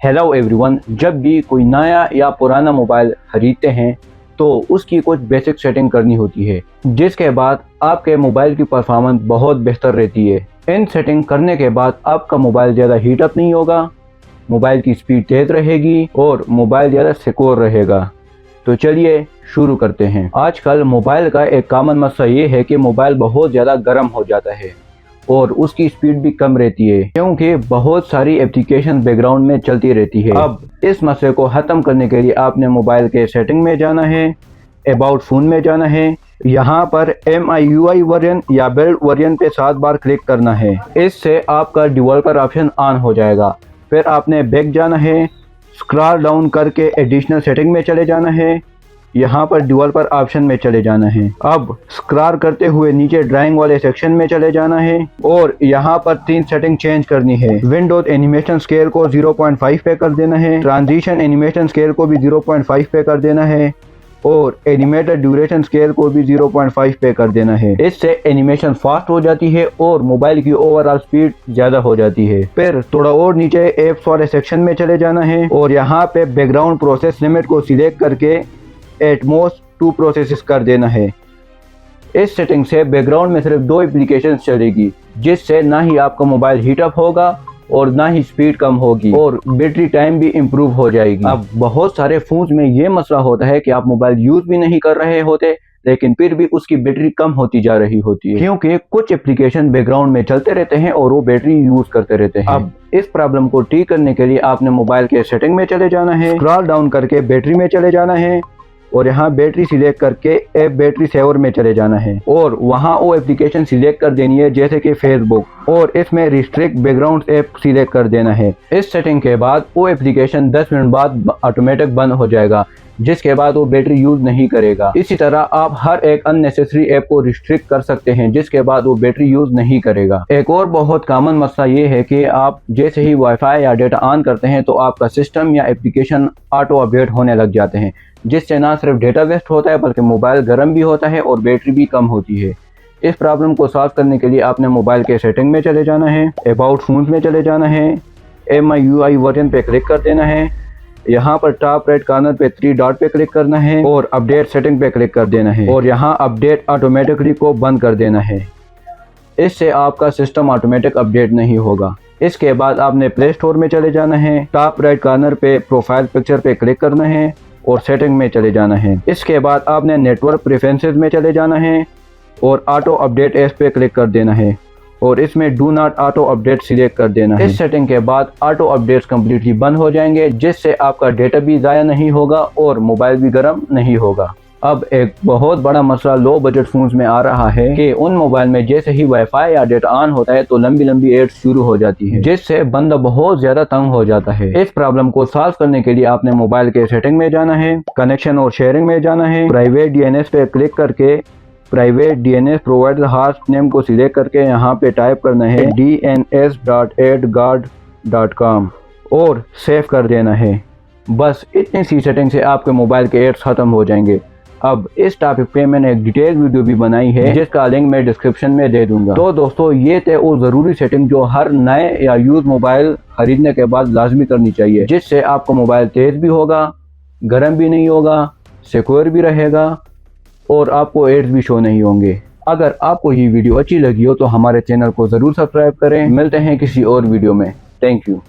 Hello everyone, जब भी कोई नया या पुराना मोबाइल खरीदते हैं तो उसकी कुछ बेसिक सेटिंग करनी होती है, जिसके बाद आपके मोबाइल की परफॉर्मेंस बहुत बेहतर रहती है। इन सेटिंग करने के बाद आपका मोबाइल ज़्यादा हीट अप नहीं होगा, मोबाइल की स्पीड तेज़ रहेगी और मोबाइल ज़्यादा सिक्योर रहेगा। तो चलिए शुरू करते हैं। आजकल मोबाइल का एक कॉमन मसला ये है कि मोबाइल बहुत ज़्यादा गर्म हो जाता है और उसकी स्पीड भी कम रहती है, क्योंकि बहुत सारी एप्लीकेशन बैकग्राउंड में चलती रहती है। अब इस मसले को ख़त्म करने के लिए आपने मोबाइल के सेटिंग में जाना है, अबाउट फ़ोन में जाना है, यहाँ पर MIUI वर्जन या बिल्ड वर्जन पे 7 बार क्लिक करना है। इससे आपका डेवलपर ऑप्शन ऑन हो जाएगा। फिर आपने बैक जाना है, स्क्रॉल डाउन करके एडिशनल सेटिंग में चले जाना है, यहाँ पर डेवलपर ऑप्शन में चले जाना है। अब स्क्रॉल करते हुए नीचे ड्राइंग वाले सेक्शन में चले जाना है और यहाँ पर 3 सेटिंग चेंज करनी है। विंडोज एनिमेशन स्केल को 0.5 पे कर देना है, ट्रांजिशन एनिमेशन स्केल को भी 0.5 पे कर देना है और एनिमेटेड ड्यूरेशन स्केल को भी 0.5 पे कर देना है। इससे एनिमेशन फास्ट हो जाती है और मोबाइल की ओवरऑल स्पीड ज़्यादा हो जाती है। फिर थोड़ा और नीचे एप्स वाले सेक्शन में चले जाना है और यहाँ पे बैकग्राउंड प्रोसेस लिमिट को सिलेक्ट करके एटमोस्ट 2 प्रोसेस कर देना है। इस सेटिंग से बैकग्राउंड में सिर्फ 2 एप्लीकेशन चलेगी, जिससे ना ही आपका मोबाइल हीट अप होगा और ना ही स्पीड कम होगी और बैटरी टाइम भी इम्प्रूव हो जाएगी। अब बहुत सारे फोन्स में ये मसला होता है कि आप मोबाइल यूज भी नहीं कर रहे होते, लेकिन फिर भी उसकी बैटरी कम होती जा रही होती है, क्योंकि कुछ एप्लीकेशन बैकग्राउंड में चलते रहते हैं और वो बैटरी यूज करते रहते हैं। अब इस प्रॉब्लम को ठीक करने के लिए आपने मोबाइल के सेटिंग में चले जाना है, स्क्रॉल डाउन करके बैटरी में चले जाना है और यहाँ बैटरी सिलेक्ट करके ऐप बैटरी सेवर में चले जाना है और वहाँ वो एप्लीकेशन सिलेक्ट कर देनी है, जैसे कि फेसबुक, और इसमें रिस्ट्रिक्ट बैकग्राउंड ऐप सिलेक्ट कर देना है। इस सेटिंग के बाद वो एप्लीकेशन 10 मिनट बाद ऑटोमेटिक बंद हो जाएगा, जिसके बाद वो बैटरी यूज नहीं करेगा। इसी तरह आप हर एक अननेसेसरी ऐप को रिस्ट्रिक्ट कर सकते हैं, जिसके बाद वो बैटरी यूज नहीं करेगा। एक और बहुत कॉमन मसला ये है कि आप जैसे ही वाईफाई या डेटा ऑन करते हैं तो आपका सिस्टम या एप्लीकेशन ऑटो अपडेट होने लग जाते हैं, जिससे ना सिर्फ डेटा वेस्ट होता है बल्कि मोबाइल गर्म भी होता है और बैटरी भी कम होती है। इस प्रॉब्लम को सॉल्व करने के लिए आपने मोबाइल के सेटिंग में चले जाना है, अबाउट फोन्स में चले जाना है, MIUI वर्जन पे क्लिक कर देना है, यहाँ पर टॉप राइट कॉर्नर पे 3 डॉट पे क्लिक करना है और अपडेट सेटिंग पे क्लिक कर देना है और यहाँ अपडेट ऑटोमेटिकली को बंद कर देना है। इससे आपका सिस्टम ऑटोमेटिक अपडेट नहीं होगा। इसके बाद आपने प्ले स्टोर में चले जाना है, टॉप राइट कॉर्नर पे प्रोफाइल पिक्चर पे क्लिक करना है और सेटिंग में चले जाना है। इसके बाद आपने नेटवर्क प्रेफरेंसेस में चले जाना है और ऑटो अपडेट एस पे क्लिक कर देना है और इसमें do not auto update select कर देना है। इस सेटिंग के बाद ऑटो अपडेट्स कम्प्लीटली बंद हो जाएंगे, जिससे आपका डेटा भी ज़ाया नहीं होगा और मोबाइल भी गर्म नहीं होगा। अब एक बहुत बड़ा मसला लो बजट फोन्स में आ रहा है कि उन मोबाइल में जैसे ही वाईफाई या डेटा ऑन होता है तो लंबी लंबी एड्स शुरू हो जाती है, जिससे बंदा बहुत ज्यादा तंग हो जाता है। इस प्रॉब्लम को सॉल्व करने के लिए आपने मोबाइल के सेटिंग में जाना है, कनेक्शन और शेयरिंग में जाना है, प्राइवेट DNS पे क्लिक करके private DNS provider host name को सिलेक्ट करके यहाँ पे टाइप करना है dns.adguard.com और सेव कर देना है। बस इतनी सी सेटिंग से आपके मोबाइल के एड्स खत्म हो जाएंगे। अब इस टॉपिक पे मैंने एक डिटेल वीडियो भी बनाई है, जिसका लिंक मैं डिस्क्रिप्शन में दे दूंगा। तो दोस्तों, ये थे वो ज़रूरी सेटिंग जो हर नए या यूज मोबाइल खरीदने के बाद लाजमी करनी चाहिए, जिससे आपका मोबाइल तेज़ भी होगा, गर्म भी नहीं होगा, सिक्योर भी रहेगा और आपको एड्स भी शो नहीं होंगे। अगर आपको ये वीडियो अच्छी लगी हो तो हमारे चैनल को ज़रूर सब्सक्राइब करें। मिलते हैं किसी और वीडियो में। Thank you.